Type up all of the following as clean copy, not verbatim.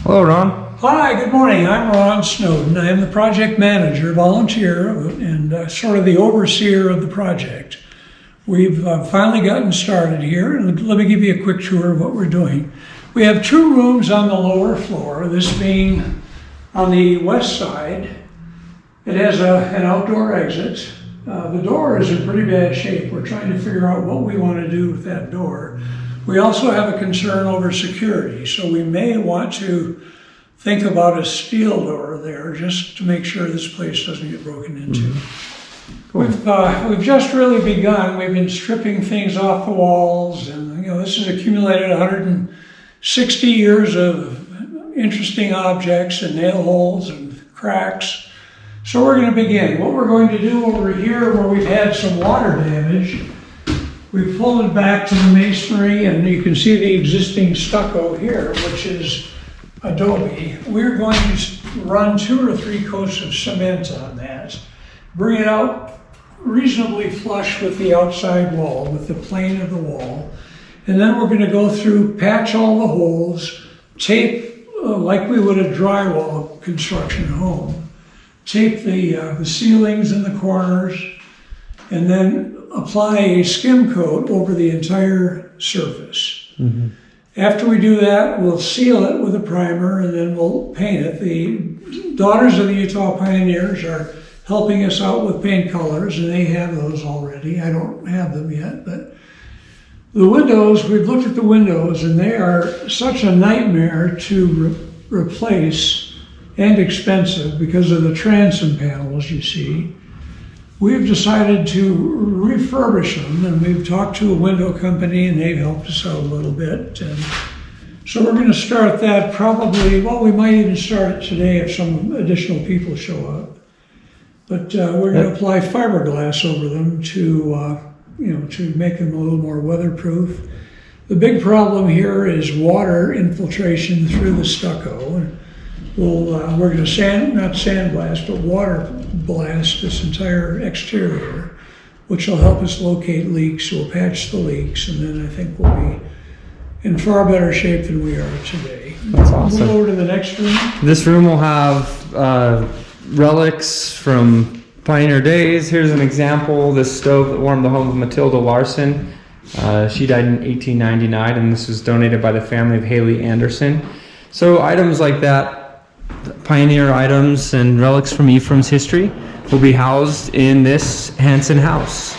Hello, Ron. Hi, good morning. I'm Ron Snowden. I am the project manager, volunteer, and sort of the overseer of the project. We've finally gotten started here, and let me give you a quick tour of what we're doing. We have 2 rooms on the lower floor, this being on the west side. It has an outdoor exit. The door is in pretty bad shape. We're trying to figure out what we want to do with that door. We also have a concern over security, so we may want to think about a steel door there just to make sure this place doesn't get broken into. Cool. We've just really begun. We've been stripping things off the walls, and this has accumulated 160 years of interesting objects and nail holes and cracks. So we're going to begin. What we're going to do over here where we've had some water damage, we've pulled it back to the masonry, and you can see the existing stucco here, which is adobe. We're going to run 2 or 3 coats of cement on that, bring it out reasonably flush with the outside wall, with the plane of the wall, and then we're going to go through, patch all the holes, tape like we would a drywall construction home, tape the ceilings in the corners, and then apply a skim coat over the entire surface. Mm-hmm. After we do that, we'll seal it with a primer, and then we'll paint it. The Daughters of the Utah Pioneers are helping us out with paint colors, and they have those already. I don't have them yet, but the windows, we've looked at the windows, and they are such a nightmare to replace and expensive because of the transom panels you see. We've decided to refurbish them, and we've talked to a window company, and they've helped us out a little bit. And so we're going to start that probably, well, we might even start it today if some additional people show up. But we're going to apply fiberglass over them to make them a little more weatherproof. The big problem here is water infiltration through the stucco. We're going to not sandblast, but water blast this entire exterior, which will help us locate leaks. We'll patch the leaks, and then I think we'll be in far better shape than we are today. That's awesome. Move over to the next room. This room will have relics from pioneer days. Here's an example, this stove that warmed the home of Matilda Larson. She died in 1899, and this was donated by the family of Haley Anderson. So items like that, pioneer items and relics from Ephraim's history, will be housed in this Hanson house.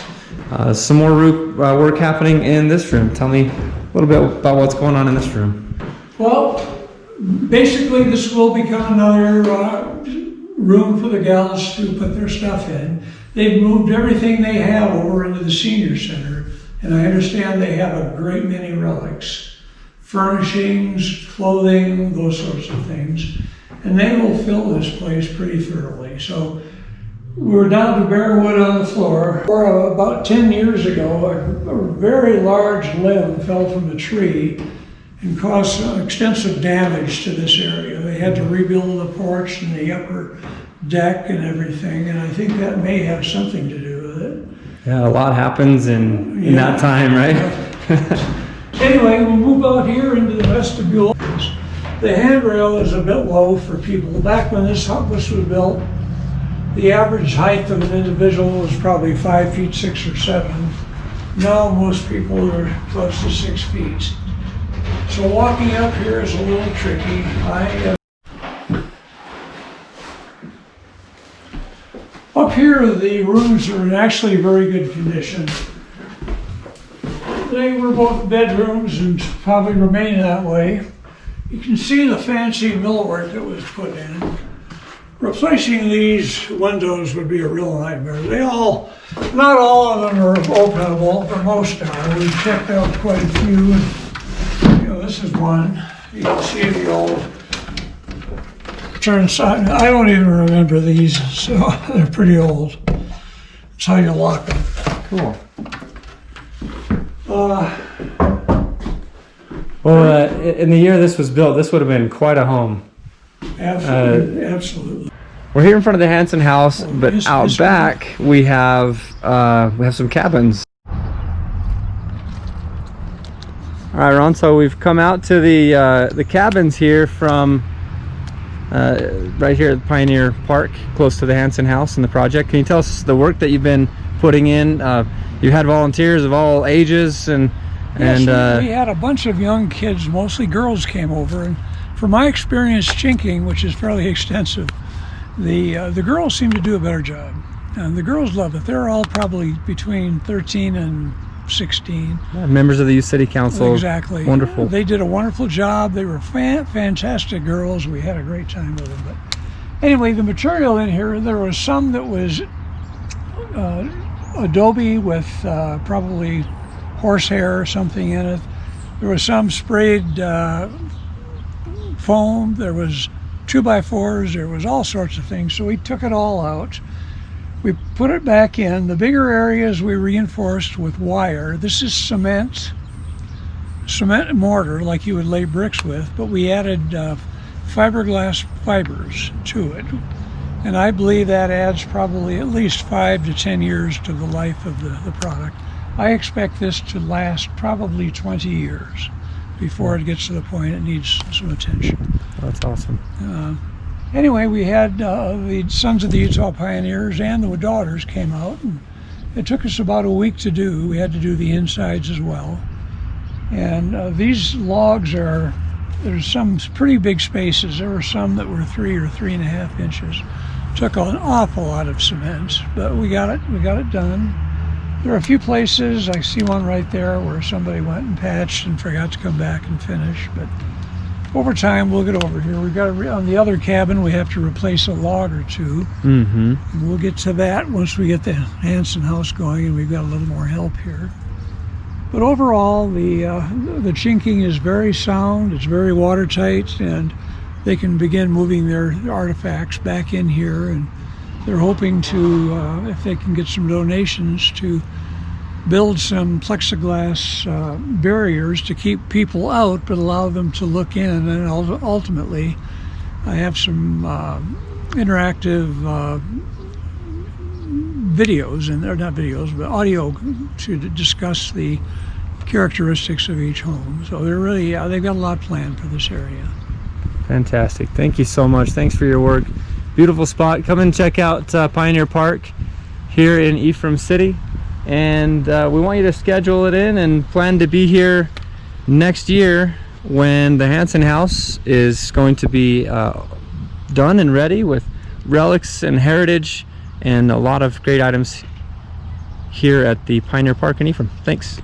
Some more work happening in this room. Tell me a little bit about what's going on in this room. Well, basically this will become another room for the gals to put their stuff in. They've moved everything they have over into the senior center, and I understand they have a great many relics, furnishings, clothing, those sorts of things. And they will fill this place pretty thoroughly. So we're down to bare wood on the floor. About 10 years ago, a very large limb fell from a tree and caused extensive damage to this area. They had to rebuild the porch and the upper deck and everything, and I think that may have something to do with it. Yeah, a lot happens in that time, right? Anyway, we'll move out here into the vestibule. The handrail is a bit low for people. Back when this was built, the average height of an individual was probably 5 feet 6 or 7. Now most people are close to 6 feet. So walking up here is a little tricky. Up here, the rooms are in actually very good condition. They were both bedrooms and probably remain that way. You can see the fancy millwork that was put in. Replacing these windows would be a real nightmare. Not all of them are openable, but most are. We've checked out quite a few. This is one. You can see the old turn side. I don't even remember these, so they're pretty old. That's how you lock them. Cool. Well, in the year this was built, this would have been quite a home. Absolutely. We're here in front of the Hanson house, but out back we have some cabins. All right, Ron. So we've come out to the cabins here from right here at Pioneer Park, close to the Hanson House and the project. Can you tell us the work that you've been putting in? You had volunteers of all ages, and Yes, we had a bunch of young kids, mostly girls, came over, and from my experience chinking, which is fairly extensive, the girls seem to do a better job, and the girls love it. They're all probably between 13 and 16. Yeah, members of the Youth City Council. Exactly. Wonderful. They did a wonderful job. They were fantastic girls. We had a great time with them. But anyway, the material in here, there was some that was adobe with probably horsehair or something in it. There was some sprayed foam. There was 2x4s. There was all sorts of things. So we took it all out. We put it back in. The bigger areas we reinforced with wire. This is cement and mortar like you would lay bricks with, but we added fiberglass fibers to it. And I believe that adds probably at least 5 to 10 years to the life of the product. I expect this to last probably 20 years before it gets to the point it needs some attention. That's awesome. Anyway, we had the Sons of the Utah Pioneers and the daughters came out, and it took us about a week to do. We had to do the insides as well. And these logs there's some pretty big spaces. There were some that were 3 or 3.5 inches. Took an awful lot of cement, but we got it done. There are a few places, I see one right there, where somebody went and patched and forgot to come back and finish, but over time we'll get over here. We've got on the other cabin we have to replace a log or two. Mm-hmm. And we'll get to that once we get the Hanson house going and we've got a little more help here. But overall, the chinking is very sound, it's very watertight, and they can begin moving their artifacts back in here. And they're hoping to, if they can get some donations, to build some plexiglass barriers to keep people out, but allow them to look in. And ultimately, I have some interactive videos, and they're not videos, but audio to discuss the characteristics of each home. So they're really, they've got a lot planned for this area. Fantastic. Thank you so much. Thanks for your work. Beautiful spot. Come and check out Pioneer Park here in Ephraim City. And we want you to schedule it in and plan to be here next year when the Hanson house is going to be done and ready with relics and heritage and a lot of great items here at the Pioneer Park in Ephraim. Thanks.